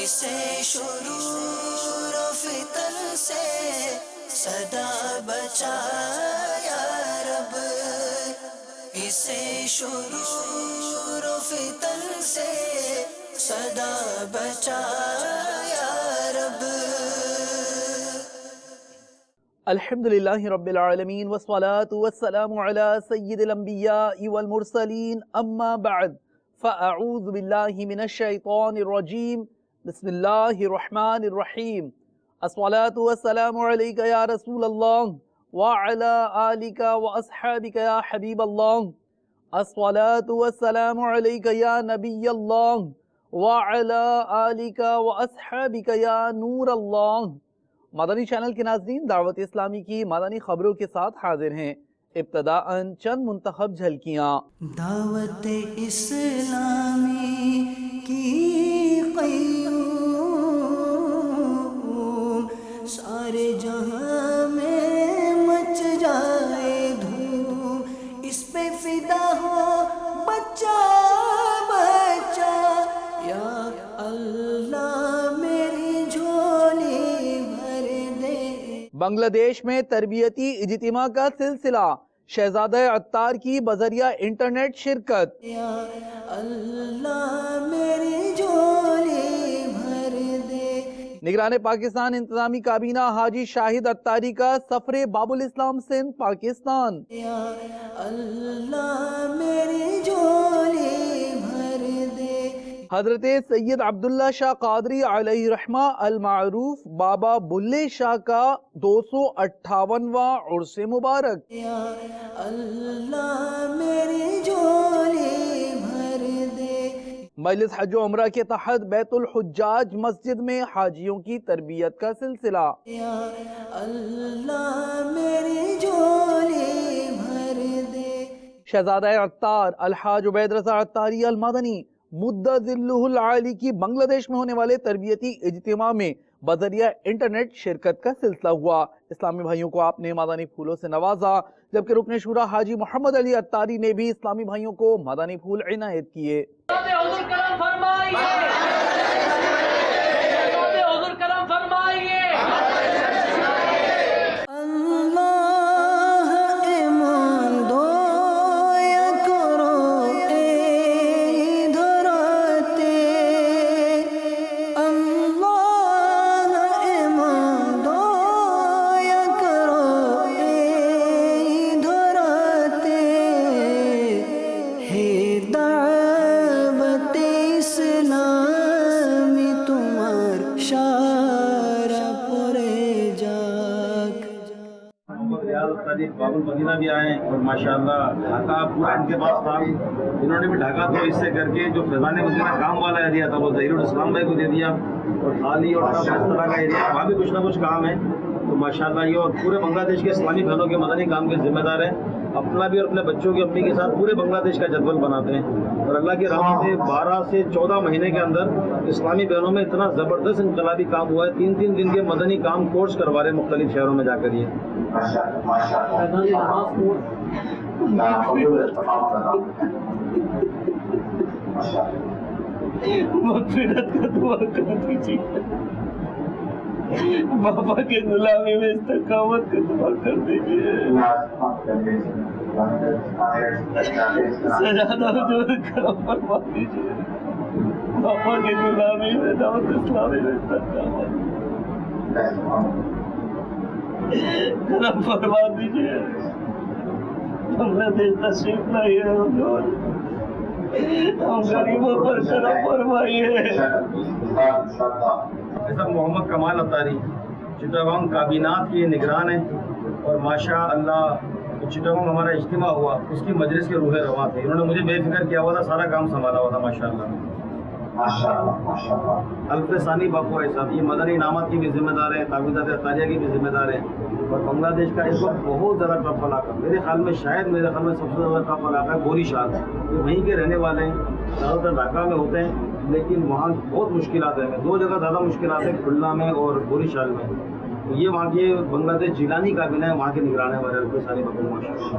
اسے شرور و فتن سے صدا بچا یا رب، اسے شرور و فتن سے صدا بچا یا رب۔ الحمدللہ رب العالمین والصلاة والسلام علی سید الانبیاء والمرسلین، اما بعد فاعوذ باللہ من الشیطان الرجیم، بسم اللہ الرحمن الرحیم۔ الصلاة والسلام علیکہ یا رسول اللہ وعلی آلک واصحابک یا حبیب اللہ۔ الصلاة والسلام علیکہ یا نبی اللہ وعلی آلک واصحابک یا نور اللہ۔ مدنی چینل کے ناظرین، دعوت اسلامی کی مدنی خبروں کے ساتھ حاضر ہیں۔ ابتداءً چند منتخب جھلکیاں۔ دعوت اسلامی کی قیوم، سارے جہاں میں مچ جائے دھوم، اس پہ فدا ہو بچہ بچہ، یا اللہ میری جھولی بھر دے۔ بنگلہ دیش میں تربیتی اجتماع کا سلسلہ، شہزادہ عطار کی بذریعہ انٹرنیٹ شرکت۔ یا اللہ میری جھولی بھر دے۔ نگران پاکستان انتظامی کابینہ حاجی شاہد عطاری کا سفر باب الاسلام سندھ پاکستان۔ یا اللہ میری جھولی بھر دے۔ حضرت سید عبداللہ شاہ قادری علیہ رحمہ المعروف بابا بلے شاہ کا 258واں عرس مبارک۔ یا اللہ میری جھولی بھر دے۔ مجلس حج و عمرہ کے تحت بیت الحجاج مسجد میں حاجیوں کی تربیت کا سلسلہ۔ یا اللہ میری جھولی بھر دے۔ شہزادہ عطار الحاج عبید رضا عطاری المدنی مدہ ذلہ العالی کی بنگلہ دیش میں ہونے والے تربیتی اجتماع میں بذریعہ انٹرنیٹ شرکت کا سلسلہ ہوا۔ اسلامی بھائیوں کو آپ نے مدنی پھولوں سے نوازا، جبکہ رکن شورا حاجی محمد علی عطاری نے بھی اسلامی بھائیوں کو مدنی پھول عنایت کیے۔ حضور کرم فرمائیے، حضور کرم فرمائیے۔ اللہ ایمان دو یا کرو ادھر آتے، اللہ ایمان دو یا کرو ادھر آتے، ہے دعوت اسلامی تمہار شارع پورے جاگ۔ محمد ریاض الطریق باب المدینہ بھی آئے ہیں اور ماشاءاللہ ڈھاکہ پورا ان کے پاس تھا، انہوں نے بھی ڈھاکہ تو اس سے کر کے جو فیضان مدینہ کام والا ایریا تھا وہ ظہیر الاسلام بھائی کو دے دیا، اور خالی اور اس طرح کا ایریا وہاں بھی کچھ نہ کچھ کام ہے۔ تو ماشاءاللہ یہ اور پورے بنگلہ دیش کے اسلامی بہنوں کے مدنی کام کے ذمہ دار ہیں، اپنا بھی اور اپنے بچوں کی امی کے ساتھ پورے بنگلہ دیش کا جدول بناتے ہیں، اور اللہ کی رحمت سے 12 سے 14 مہینے کے اندر اسلامی بہنوں میں اتنا زبردست انقلابی کام ہوا ہے، 3 دن کے مدنی کام کورس کروا رہے ہیں مختلف شہروں میں جا کر۔ یہ مغفرت کا دعا کر دیجیے، بابا کے غلامی میں استقامت کا دعا کر دیجیے، سجادہ حضور کرم فرما دیجیے، بابا کے غلامی میں دعوت اسلامی میں استقامت کرم فرما دیجیے۔ بنگلہ دیش تشریف لائیے حضور، ہم غریبوں پر کرم فرمائیے۔ صاحب محمد کمال عطاری چٹاگانگ کابینات کی نگران ہیں، اور ماشاء اللہ چٹاگانگ ہمارا اجتماع ہوا، اس کی مجلس کے روح رواں تھے، انہوں نے مجھے بے فکر کیا ہوا تھا، سارا کام سنبھالا ہوا تھا ماشاء اللہ۔ الف ثانی باپو ہے صاحب، یہ مدنی انعامات کی بھی ذمہ دار ہیں، تعویذات عطاریہ کی بھی ذمہ دار ہیں، اور بنگلہ دیش کا اس وقت بہت زیادہ ٹف علاقہ، میرے خیال میں سب سے زیادہ ٹف علاقہ ہے گوری شاہ، یہ وہیں کے رہنے والے ہیں، زیادہ تر ڈھاکہ میں ہوتے ہیں، لیکن وہاں بہت مشکلات ہیں، 2 جگہ زیادہ مشکلات ہیں، کھلنا میں اور گوری شال میں۔ یہ وہاں کے بنگلہ دیش جیلانی کابینہ ہے، وہاں کے نگران ہیں ہمارے الف ثانی باپو ماشاء اللہ۔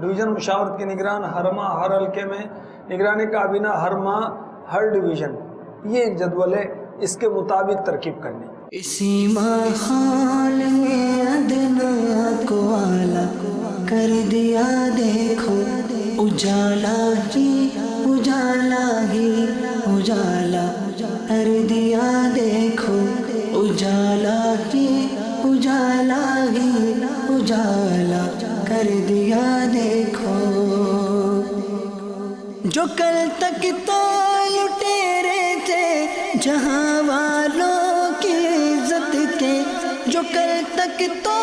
ڈویژن مشاورت کے نگران ہر ماہ ہر حلقے میں نگران کابینہ ہر ماہ ہر ڈویژن، یہ ایک جدول ہے، اس کے مطابق ترکیب کرنی۔ اسی ماحول میں ادنا کو اعلیٰ کر دیا دیکھو، اجالا ہی اجالا ہی اجالا کر دیا دیکھو، اجالا ہی اجالا ہی اجالا کر دیا دیکھو۔ جو کل تک تو لٹیرے تھے جہاں والوں کی عزت کے، جو کل تک تو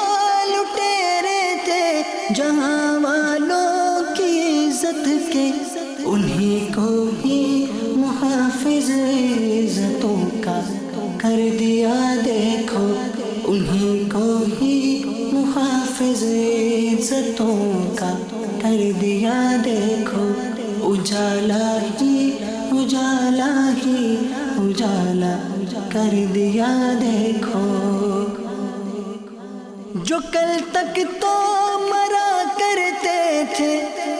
لٹیرے تھے جہاں والوں کی عزت کے، انہی کو ہی محافظ عزتوں کا کر دیا دیکھو، انہی کو ہی محافظ عزتوں کا کر دیا دیکھو، اجالا ہی اجالا ہی اجالا کر دیا دیکھو۔ جو کل تک تو مرا کرتے تھے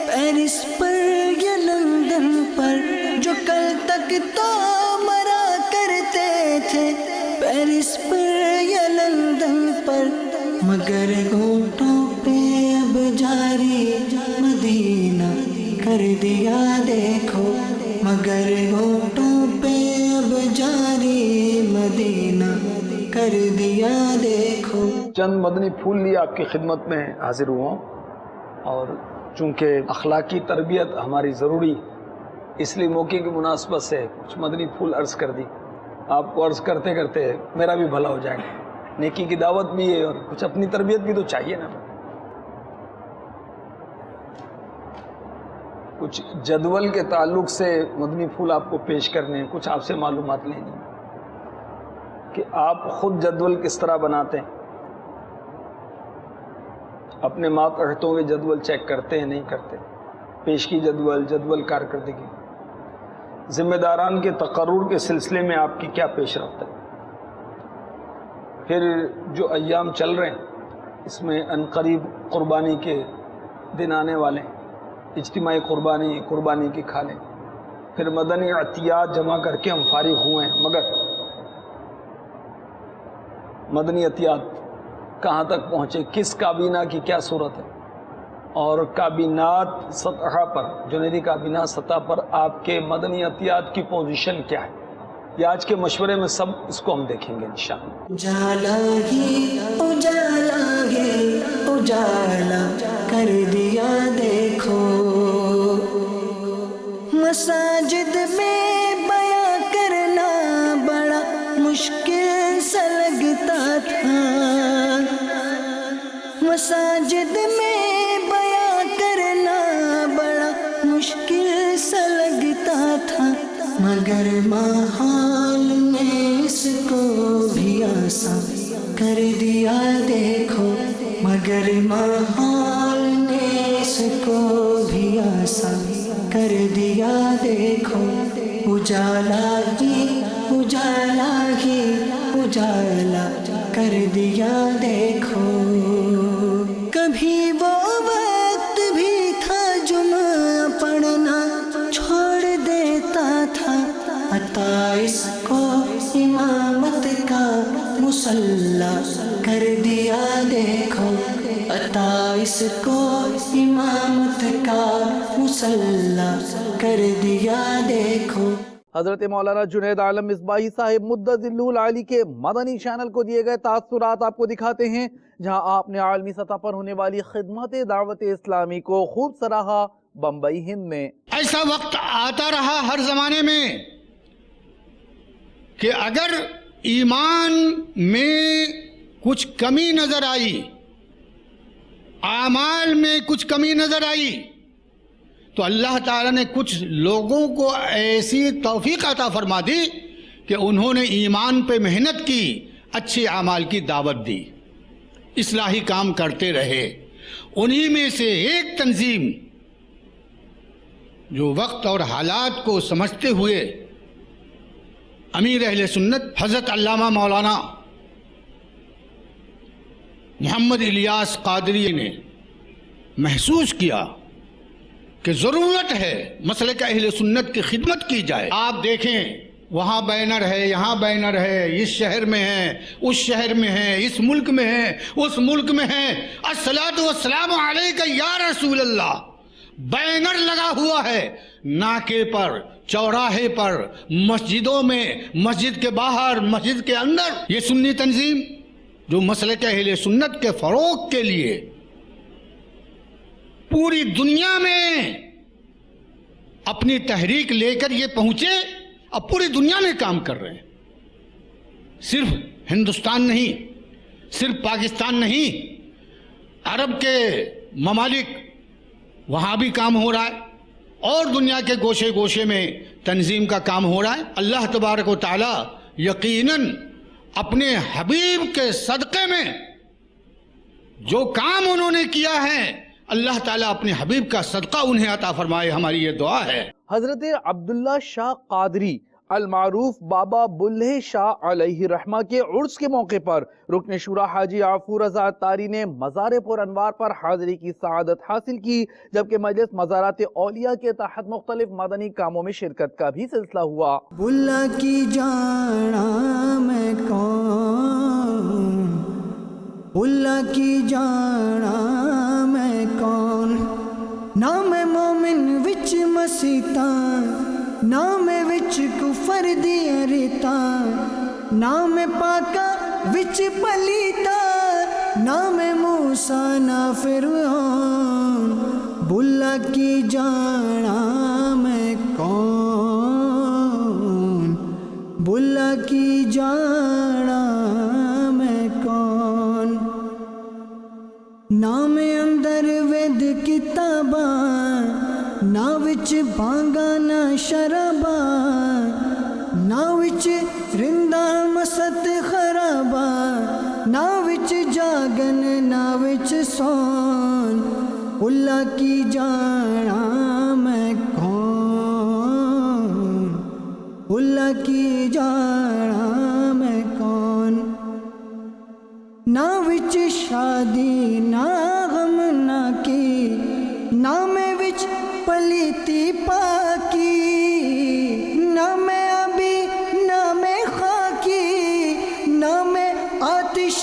پیرس پر یا لندن پر، جو کل تک تو مرا کرتے تھے پیرس پر یا لندن پر، مگر گھونٹوں پہ اب جاری مدینہ کر دیا دیکھو، مگر گھونٹوں پہ اب جاری مدینہ کر دیا دیکھو۔ چند مدنی پھول لیے آپ کی خدمت میں حاضر ہوا ہوں، اور چونکہ اخلاقی تربیت ہماری ضروری، اس لیے موقع کی مناسبت سے کچھ مدنی پھول عرض کر دی۔ آپ کو عرض کرتے کرتے میرا بھی بھلا ہو جائے گا، نیکی کی دعوت بھی ہے اور کچھ اپنی تربیت بھی تو چاہیے نا۔ کچھ جدول کے تعلق سے مدنی پھول آپ کو پیش کرنے ہیں، کچھ آپ سے معلومات لینی کہ آپ خود جدول کس طرح بناتے ہیں، اپنے ماتحتوں کے جدول چیک کرتے ہیں نہیں کرتے، پیشگی جدول، جدول کارکردگی، ذمہ داران کے تقرر کے سلسلے میں آپ کی کیا پیش رفت ہے۔ پھر جو ایام چل رہے ہیں اس میں عنقریب قربانی کے دن آنے والے ہیں، اجتماعی قربانی کی کھا لیں، پھر مدنی عطیات جمع کر کے ہم فارغ ہوئے ہیں، مگر مدنی عطیات کہاں تک پہنچے، کس کابینہ کی کیا صورت ہے، اور کابینات سطح پر، جنیدی کابینہ سطح پر آپ کے مدنی عطیات کی پوزیشن کیا ہے، یہ آج کے مشورے میں سب اس کو ہم دیکھیں گے انشاءاللہ۔ اجالا ہی اجالا ہی اجالا کر دیا دیکھو، مساجد میں بیاں کرنا بڑا مشکل سا لگتا تھا، مساجد میں بیاں کرنا بڑا مشکل سا لگتا تھا، مگر ماحول میں اس کو بھی آسان کر دیا دیکھو، مگر ماحول نے اس کو بھی آسان کر دیا دیکھو، اجالا ہی اجالا ہی اجالا کر دیا دیکھو۔ کبھی وہ وقت بھی تھا جمعہ پڑھنا چھوڑ دیتا تھا، عطا اس کو امامت کا مصلی کر دیا دیکھو، عطا اس کو امامت کا مصلی کر دیا دیکھو۔ حضرت مولانا جنید عالم مصباحی صاحب مدظلہ العالی کے مدنی چینل کو دیے گئے تاثرات آپ کو دکھاتے ہیں، جہاں آپ نے عالمی سطح پر ہونے والی خدمت دعوت اسلامی کو خوب سراہا۔ بمبئی ہند میں ایسا وقت آتا رہا ہر زمانے میں کہ اگر ایمان میں کچھ کمی نظر آئی، اعمال میں کچھ کمی نظر آئی، تو اللہ تعالیٰ نے کچھ لوگوں کو ایسی توفیق عطا فرما دی کہ انہوں نے ایمان پہ محنت کی، اچھے اعمال کی دعوت دی، اصلاحی کام کرتے رہے۔ انہی میں سے ایک تنظیم جو وقت اور حالات کو سمجھتے ہوئے امیر اہل سنت حضرت علامہ مولانا محمد الیاس قادری نے محسوس کیا کہ ضرورت ہے مسلک اہل سنت کی خدمت کی جائے. آپ دیکھیں وہاں بینر ہے، یہاں بینر ہے، اس شہر میں ہے، اس شہر میں ہے، اس ملک میں ہے، اس ملک میں ہے، الصلاۃ والسلام علیک یا رسول اللہ بینر لگا ہوا ہے ناکے پر، چوراہے پر، مسجدوں میں، مسجد کے باہر، مسجد کے اندر. یہ سنی تنظیم جو مسلک اہل سنت کے فروغ کے لیے پوری دنیا میں اپنی تحریک لے کر یہ پہنچے، اب پوری دنیا میں کام کر رہے ہیں. صرف ہندوستان نہیں، صرف پاکستان نہیں، عرب کے ممالک وہاں بھی کام ہو رہا ہے، اور دنیا کے گوشے گوشے میں تنظیم کا کام ہو رہا ہے. اللہ تبارک و تعالی یقیناً اپنے حبیب کے صدقے میں جو کام انہوں نے کیا ہے، اللہ تعالیٰ اپنے حبیب کا صدقہ انہیں عطا فرمائے، ہماری یہ دعا ہے. حضرت عبداللہ شاہ قادری المعروف بابا بلہ شاہ علیہ رحمہ کے عرس کے موقع پر رکن شورا حاجی عفو رضا اتاری نے مزار پر انوار پر حاضری کی سعادت حاصل کی، جبکہ مجلس مزارات اولیاء کے تحت مختلف مدنی کاموں میں شرکت کا بھی سلسلہ ہوا. بلا کی جانا میں کون، بلا کی جانا میں کون، نام مومن وچ مسیتاں، نام وچ کفر دی ریتاں، نام پاکا وچ پلیتا، نام موسیٰ نا فرعون، بلا کی جانا میں کون، بلا کی جانا میں کون. نام اندر وید کتاباں، نا وچ بانگا نا شراباں، نا وچ رندہ مست خراباں، نا وچ جاگن نا وچ سون، اللہ کی جانا میں کون، اللہ کی جانا میں کون. نا وچ شادی نا غم نا کی، نام وچ پلیتی پاکی، نام ابی نام خاکی، نام آتش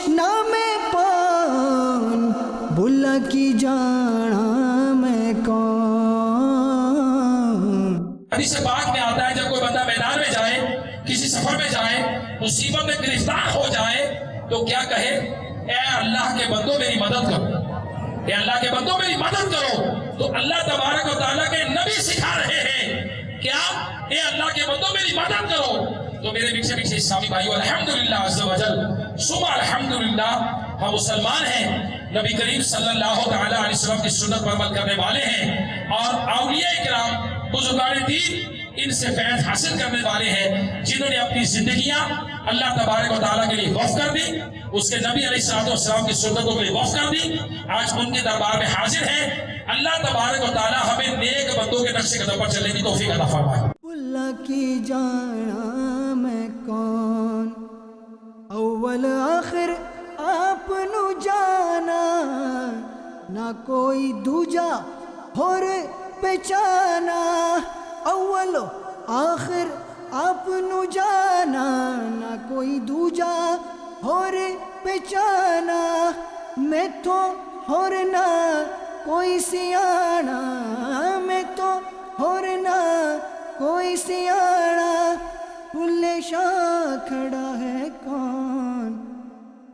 نام پان، بلا کی جانا میں کون. حدیث پاک میں آتا ہے جب کوئی بندہ میدان میں جائے، کسی سفر میں جائے، مصیبت میں گرفتار ہو جائے تو کیا کہے؟ اے اللہ کے بندوں میری مدد کرو، اے اللہ کے بندوں میری مدد کرو. تو اللہ تبارک و تعالیٰ کے نبی سکھا رہے ہیں کیا؟ اے اللہ کے بندوں میری مدد کرو. تو میرے پیچھے پیچھے اسلامی بھائیو، الحمدللہ عز و جل، صبح الحمدللہ ہم مسلمان ہیں، نبی کریم صلی اللہ تعالیٰ علیہ وسلم کی سنت پر عمل کرنے والے ہیں، اور اولیاء کرام بزرگان دین ان سے فیض حاصل کرنے والے ہیں، جنہوں نے اپنی زندگیاں اللہ تبارک و تعالیٰ کے لیے وقف کر دی، اس کے نبی علیہ السلام کی سنتوں کے لیے وقف کر دی. آج ان کے دربار میں حاضر ہیں. اللہ تبارک و تعالیٰ ہمیں نیک بندوں کے نقش قدم پر چلنے کی توفیق عطا فرمائے. بلا کی جانا میں کون، اول آخر آپ نو جانا، نہ کوئی دوجا ہور پہچانا. اول آخر آپ نو جانا، نہ کوئی دوجا ہور پہچانا. میں تو ہور نہ کوئی سیانا، میں تو ہور نہ کوئی سیانا. بلے شاہ کھڑا ہے کون،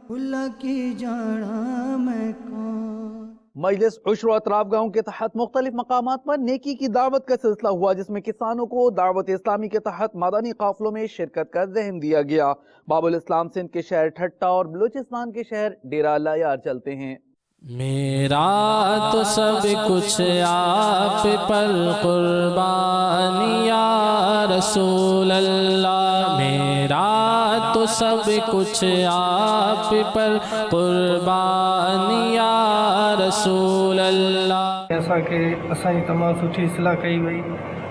بلا کی جانا میں کون. مجلس عشر و اطراف گاؤں کے تحت مختلف مقامات پر نیکی کی دعوت کا سلسلہ ہوا، جس میں کسانوں کو دعوت اسلامی کے تحت مدنی قافلوں میں شرکت کا ذہن دیا گیا. باب الاسلام سندھ کے شہر ٹھٹا اور بلوچستان کے شہر ڈیرہ لایار چلتے ہیں. میرا تو سب کچھ آپ پر قربان یا رسول اللہ، میرا تو سب کچھ آپ پر قربان یا رسول اللہ. ایسا کہ اساں تمام سٹھی اصلاح کئی وئی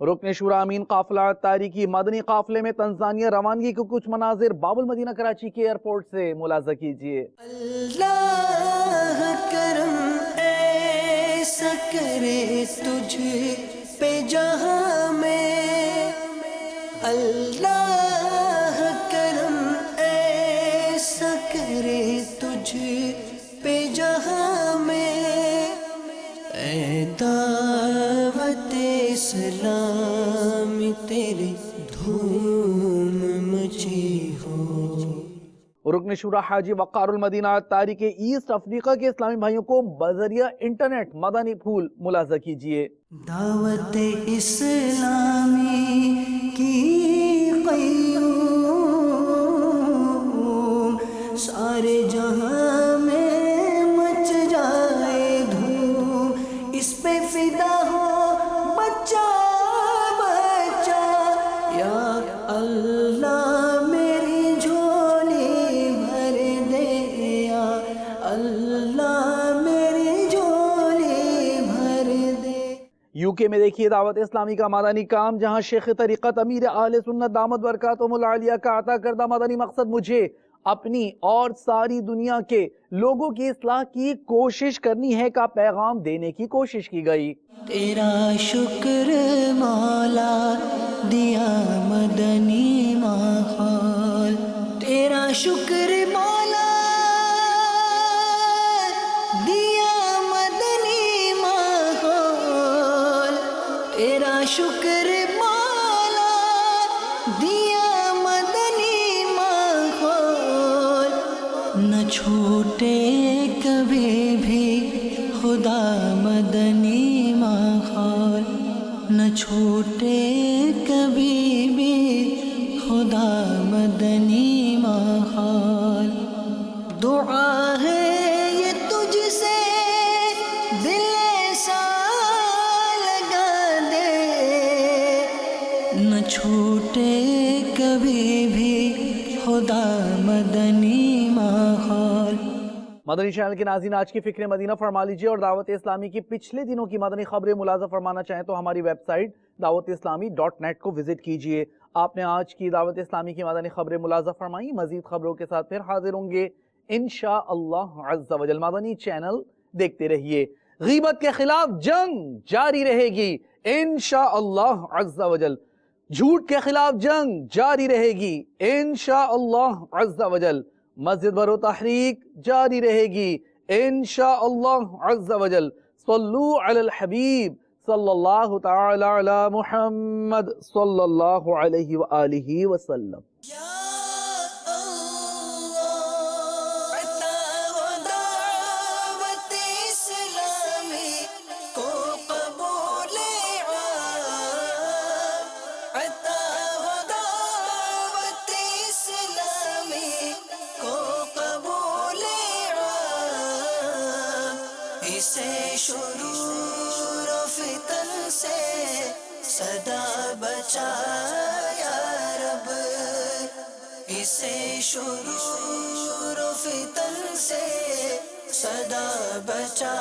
رکن شورا امین قافلہ عطاری کی مدنی قافلے میں تنزانیہ روانگی کے کچھ مناظر باب المدینہ کراچی کے ایئرپورٹ سے ملاحظہ کیجیے۔ اللہ کرم ایسا کرے تجھ پہ جہاں میں، اللہ کرم ایسا کرے تجھ پہ جہاں میں، اے دعوت اسلام تیری دھوم مچی ہو۔ رکن شورا حاجی وقار المدینہ عطاری کے ایسٹ افریقہ کے اسلامی بھائیوں کو بذریعہ انٹرنیٹ مدنی پھول ملاحظہ کیجیے۔ دعوت اسلامی کی قیوم سارے جہاں میں مچ جائے دھوم، اس پہ فدا ہو بچہ بچہ، یا اللہ میری جھولی بھر دے، یا اللہ میری جھولی بھر دے۔ یو کے میں دیکھیے دعوت اسلامی کا مدنی کام، جہاں شیخ طریقت امیر اہل سنت دامت برکاتہم العالیہ کا عطا کردہ مدنی مقصد مجھے اپنی اور ساری دنیا کے لوگوں کی اصلاح کی کوشش کرنی ہے کا پیغام دینے کی کوشش کی گئی۔ تیرا شکر مولا دیا مدنی ماحول، تیرا شکر مولا دیا مدنی ماحول، تیرا شکر مولا دیا مدنی ماحول، نہ چھوٹے کبھی بھی خدا مدنی ماحول، نہ چھوٹے کبھی بھی خدا مدنی ماحول۔ دعا ہے یہ تجھ سے دل ایسا لگا دے، نہ چھوٹے کبھی بھی خدا مدنی ماحول۔ مدنی چینل کے ناظرین، آج کی فکر مدینہ فرما لیجئے، اور دعوت اسلامی کی پچھلے دنوں کی مدنی خبریں ملاحظہ فرمانا چاہیں تو ہماری ویب سائٹ dawatIslami.net کو وزٹ کیجئے۔ آپ نے آج کی دعوت اسلامی کی مدنی خبریں ملاحظہ فرمائی، مزید خبروں کے ساتھ پھر حاضر ہوں گے انشاءاللہ عز و جل۔ مدنی چینل دیکھتے رہیے۔ غیبت کے خلاف جنگ جاری رہے گی انشاءاللہ عز و جل، جھوٹ کے خلاف جنگ جاری رہے گی انشاءاللہ عز و جل، مسجد برو تحریک جاری رہے گی انشاءاللہ عز و جل۔ صلو علی الحبیب صلی اللہ تعالی علی محمد صلی اللہ علیہ وآلہ وسلم۔ اسے شرور و فتن سے صدا بچا یا رب، اسے شرور و فتن سے صدا بچا